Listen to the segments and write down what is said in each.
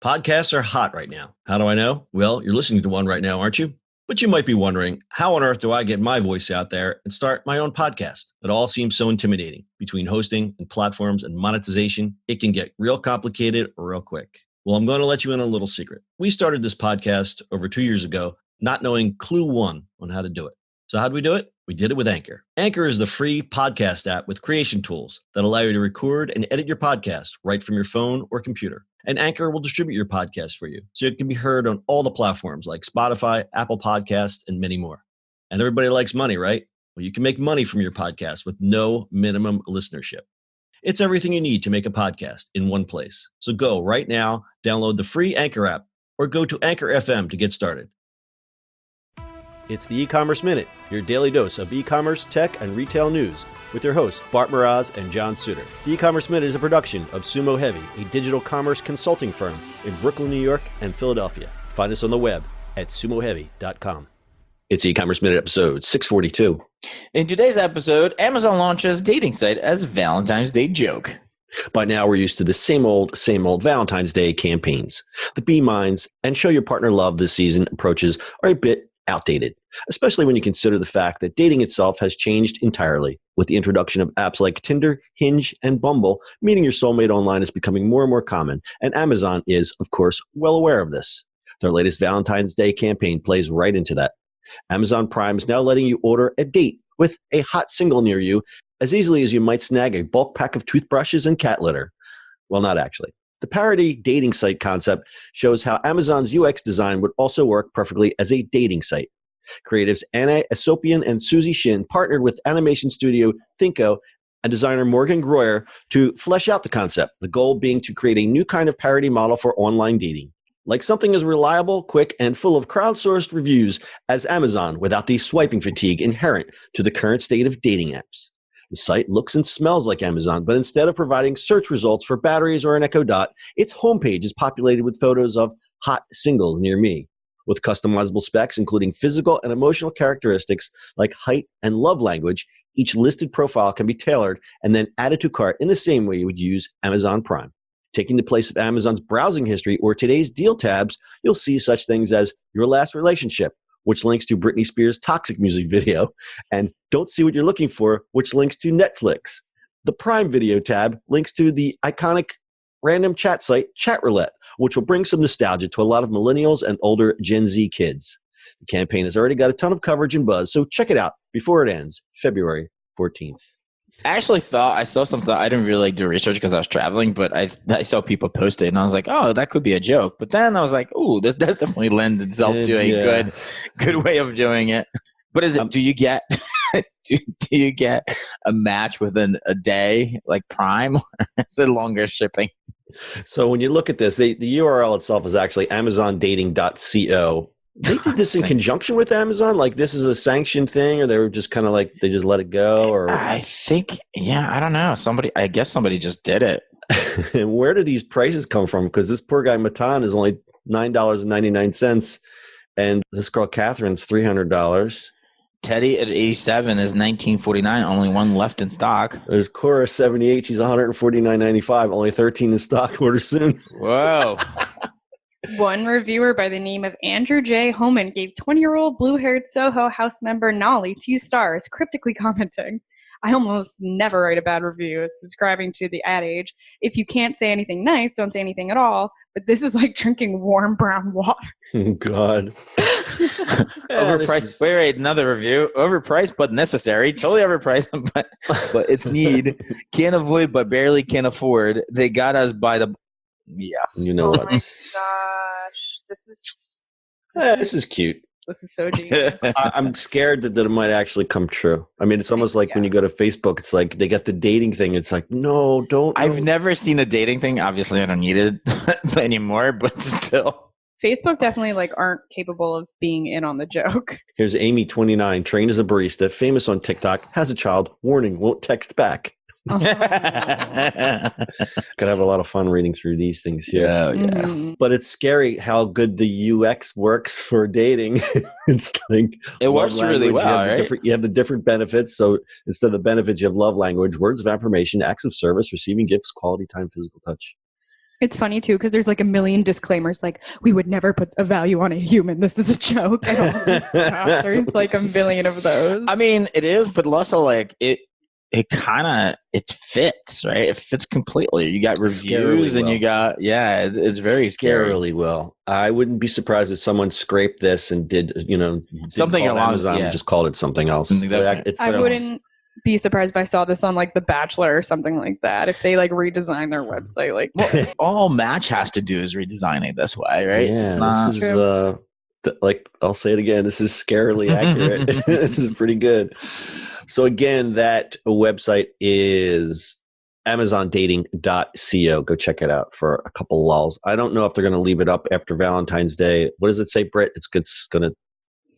Podcasts are hot right now. How do I know? Well, you're listening to one right now, aren't you? But you might be wondering, how on earth do I get my voice out there and start my own podcast? It all seems so intimidating. Between hosting and platforms and monetization, it can get real complicated real quick. Well, I'm going to let you in on a little secret. We started this podcast over 2 years ago, not knowing clue one on how to do it. So how do we do it? We did it with Anchor. Anchor is the free podcast app with creation tools that allow you to record and edit your podcast right from your phone or computer. And Anchor will distribute your podcast for you, so it can be heard on all the platforms like Spotify, Apple Podcasts, and many more. And everybody likes money, right? Well, you can make money from your podcast with no minimum listenership. It's everything you need to make a podcast in one place. So go right now, download the free Anchor app, or go to Anchor FM to get started. It's the e-commerce minute, your daily dose of e-commerce, tech, and retail news with your hosts, Bart, Mroz, and John Suder. The e-commerce minute is a production of SUMO Heavy, a digital commerce consulting firm in Brooklyn, New York, and Philadelphia. Find us on the web at sumoheavy.com. It's e-commerce minute episode 642. In today's episode, Amazon launches dating site as Valentine's Day joke. By now, we're used to the same old Valentine's Day campaigns. The Be Mines and Show Your Partner Love this season approaches are a bit outdated, especially when you consider the fact that dating itself has changed entirely. With the introduction of apps like Tinder, Hinge, and Bumble, meeting your soulmate online is becoming more and more common, and Amazon is, of course, well aware of this. Their latest Valentine's Day campaign plays right into that. Amazon Prime is now letting you order a date with a hot single near you as easily as you might snag a bulk pack of toothbrushes and cat litter. Well, not actually. The parody dating site concept shows how Amazon's UX design would also work perfectly as a dating site. Creatives Acopian and Suzy Shinn partnered with animation studio Thinko and designer Morgan Gruer to flesh out the concept, the goal being to create a new kind of parody model for online dating. Like something as reliable, quick, and full of crowdsourced reviews as Amazon without the swiping fatigue inherent to the current state of dating apps. The site looks and smells like Amazon, but instead of providing search results for batteries or an Echo Dot, its homepage is populated with photos of hot singles near me. With customizable specs, including physical and emotional characteristics like height and love language, each listed profile can be tailored and then added to cart in the same way you would use Amazon Prime. Taking the place of Amazon's browsing history or today's deal tabs, you'll see such things as your last relationship, which links to Brittany Spears' Toxic music video, and Don't See What You're Looking For, which links to Netflix. The Prime Video tab links to the iconic random chat site Chat Roulette, which will bring some nostalgia to a lot of millennials and older Gen Z kids. The campaign has already got a ton of coverage and buzz, so check it out before it ends, February 14th. I actually thought I saw something. I didn't really do research because I was traveling, but I saw people post it, and I was like, "Oh, that could be a joke." But then I was like, "Oh, this does definitely lend itself to a good way of doing it." But is it? Do you get do you get a match within a day, like Prime, or is it longer shipping? So when you look at this, the URL itself is actually amazondating.co. They did this in conjunction with Amazon? Like this is a sanctioned thing, or they were just kind of like, they just let it go? Or I think, I don't know. I guess somebody just did it. And where do these prices come from? Because this poor guy, Matan, is only $9.99. And this girl, Catherine's $300. Teddy at 87 is $19.49. Only one left in stock. There's Cora 78. She's $149.95. Only 13 in stock. Order soon. Whoa. One reviewer by the name of Andrew J. Homan gave 20-year-old blue-haired Soho house member Nolly 2 stars, cryptically commenting, "I almost never write a bad review," subscribing to the adage, "If you can't say anything nice, don't say anything at all, but this is like drinking warm brown water." Oh, God. Overpriced. Wait, another review. Overpriced but necessary. Totally overpriced, but it's need. Can't avoid but barely can afford. They got us by the... Yeah. You know what? Oh my gosh. This is cute. This is so genius. I'm scared that it might actually come true. I mean, it's almost like when you go to Facebook, it's like they got the dating thing. It's like, no, don't. I've never seen a dating thing. Obviously, I don't need it anymore, but still. Facebook definitely aren't capable of being in on the joke. Here's Amy, 29, trained as a barista, famous on TikTok, has a child, warning, won't text back. Could have a lot of fun reading through these things here. Yeah. Mm-hmm. But it's scary how good the UX works for dating. It's like it works really well, you have the different benefits. So instead of the benefits, you have love language, words of affirmation, acts of service, receiving gifts, quality time, physical touch. It's funny too because there's like a million disclaimers like we would never put a value on a human. This is a joke. I don't want to stop. There's like a million of those. I mean, it is, but also like it fits, right? It fits completely. You got reviews and you got it's very scary. Scarily well. I wouldn't be surprised if someone scraped this and did something along Amazon and just called it something else. I wouldn't be surprised if I saw this on like The Bachelor or something like that. If they like redesign their website, like all Match has to do is redesign it this way, right? Yeah, it's not this is, like I'll say it again. This is scarily accurate. This is pretty good. So again, that website is amazondating.co. Go check it out for a couple lulls. I don't know if they're going to leave it up after Valentine's Day. What does it say, Britt? It's going to.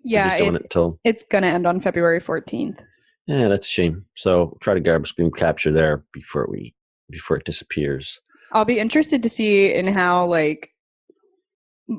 Yeah, it's going to end on February 14th. Yeah, that's a shame. So try to grab a screen capture there before it disappears. I'll be interested to see in how like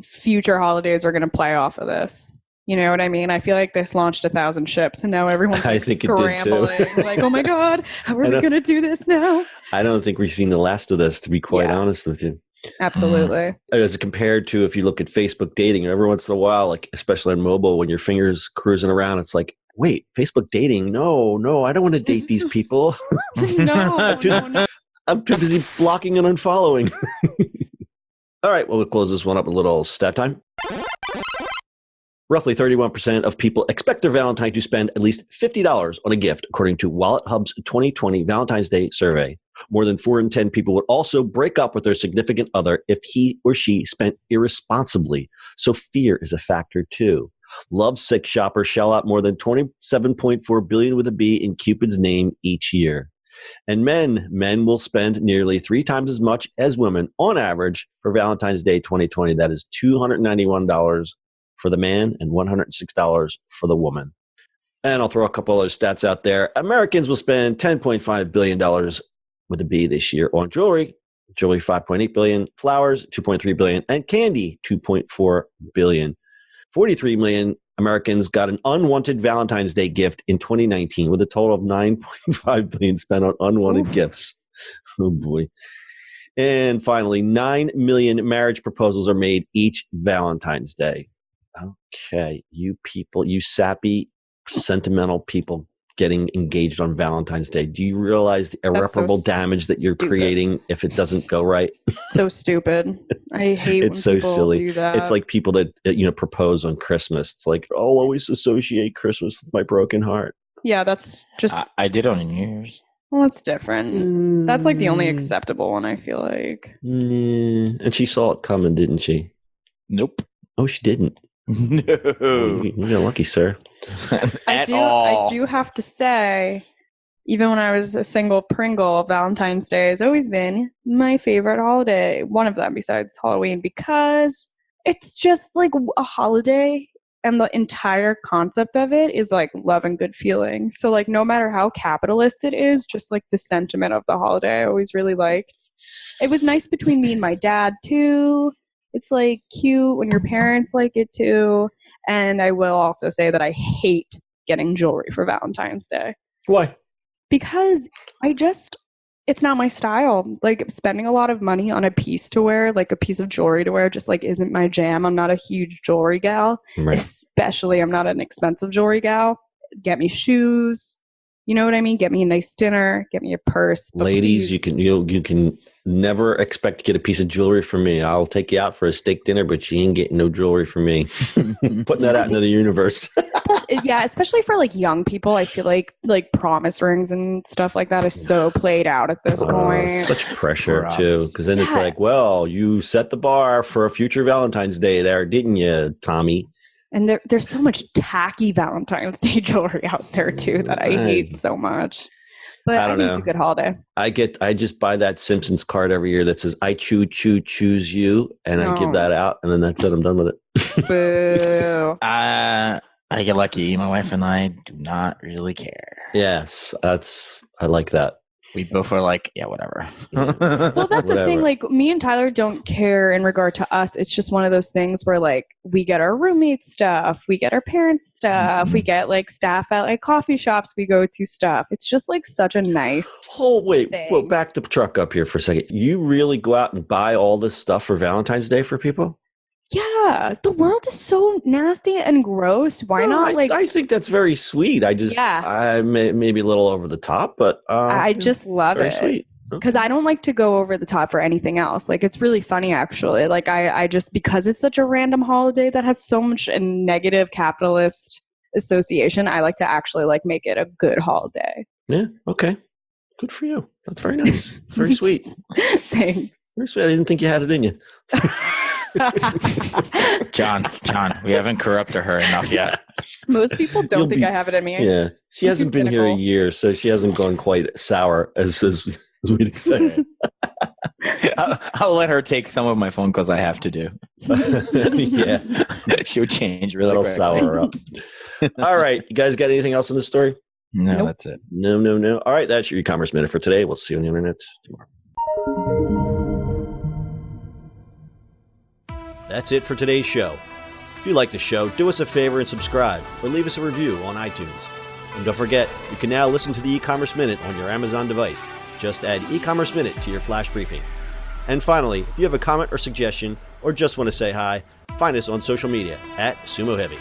future holidays are going to play off of this. You know what I mean? I feel like this launched 1,000 ships, and now everyone's like scrambling. Like, oh my god, how are we going to do this now? I don't think we've seen the last of this, to be quite honest with you. Absolutely. As compared to if you look at Facebook dating, every once in a while, like especially on mobile, when your finger's cruising around, it's like, wait, Facebook dating? No, I don't want to date these people. No. I'm too busy blocking and unfollowing. All right, well, we'll close this one up a little stat time. Roughly 31% of people expect their Valentine to spend at least $50 on a gift, according to Wallet Hub's 2020 Valentine's Day survey. More than 4 in 10 people would also break up with their significant other if he or she spent irresponsibly. So fear is a factor too. Lovesick shoppers shell out more than $27.4 billion with a B in Cupid's name each year. And men will spend nearly 3 times as much as women on average for Valentine's Day 2020. That is $291 for the man and $106 for the woman. And I'll throw a couple other stats out there. Americans will spend $10.5 billion with a B this year on jewelry. Jewelry, $5.8 billion. Flowers, $2.3 billion. And candy, $2.4 billion. 43 million Americans got an unwanted Valentine's Day gift in 2019 with a total of $9.5 billion spent on unwanted gifts. Oh boy. And finally, 9 million marriage proposals are made each Valentine's Day. Okay, you people, you sappy, sentimental people getting engaged on Valentine's Day. Do you realize the irreparable damage that you're creating if it doesn't go right? So stupid. I hate it's when so people silly. do that. It's like people that propose on Christmas. It's like, I'll always associate Christmas with my broken heart. Yeah, that's just... I did on New Year's. Well, that's different. That's like the only acceptable one, I feel like. And she saw it coming, didn't she? Nope. Oh, she didn't. No. You're lucky, sir. I do have to say, even when I was a single Pringle, Valentine's Day has always been my favorite holiday. One of them besides Halloween, because it's just like a holiday and the entire concept of it is like love and good feeling. So like no matter how capitalist it is, just like the sentiment of the holiday I always really liked. It was nice between me and my dad too. It's like cute when your parents like it too. And I will also say that I hate getting jewelry for Valentine's Day. Why? Because it's not my style. Like spending a lot of money on a piece to wear, like a piece of jewelry to wear, just like isn't my jam. I'm not a huge jewelry gal. Right. Especially I'm not an expensive jewelry gal. Get me shoes. You know what I mean? Get me a nice dinner. Get me a purse. Ladies, you can never expect to get a piece of jewelry from me. I'll take you out for a steak dinner, but you ain't getting no jewelry from me. Putting that out into the universe. But, yeah, especially for like young people, I feel like promise rings and stuff like that is so played out at this point. Such pressure too, because then it's like, well, you set the bar for a future Valentine's Day there, didn't you, Tommy? And there's so much tacky Valentine's Day jewelry out there too that I hate so much. But I think it's a good holiday. I just buy that Simpsons card every year that says I choose you, and I give that out, and then that's it. I'm done with it. Boo. I get lucky. My wife and I do not really care. Yes, I like that. We both were like, yeah, whatever. Well, that's the thing. Like, me and Tyler don't care in regard to us. It's just one of those things where, like, we get our roommate stuff, we get our parents stuff, we get like staff at like coffee shops we go to stuff. It's just like such a nice. Oh wait, thing. well, back the truck up here for a second. You really go out and buy all this stuff for Valentine's Day for people? Yeah, the world is so nasty and gross. Why not? I think that's very sweet. I maybe a little over the top, but I just love it. Sweet. Because I don't like to go over the top for anything else. Like, it's really funny, actually. Like, I just, because it's such a random holiday that has so much a negative capitalist association, I like to actually like make it a good holiday. Yeah. Okay. Good for you. That's very nice. It's very sweet. Thanks. Very sweet. I didn't think you had it in you. John, we haven't corrupted her enough yet. Most people don't think I have it in me. Yeah, she hasn't been here a year, so she hasn't gone quite sour as we'd expect. I'll let her take some of my phone calls I have to do. Yeah, she would change really That'll quick. sour her up. All right, you guys got anything else in the story? No, Nope. That's it. No. All right, that's your e-commerce minute for today. We'll see you on the internet tomorrow. That's it for today's show. If you like the show, do us a favor and subscribe or leave us a review on iTunes. And don't forget, you can now listen to the e-commerce minute on your Amazon device. Just add e-commerce minute to your flash briefing. And finally, if you have a comment or suggestion or just want to say hi, find us on social media at SUMO Heavy.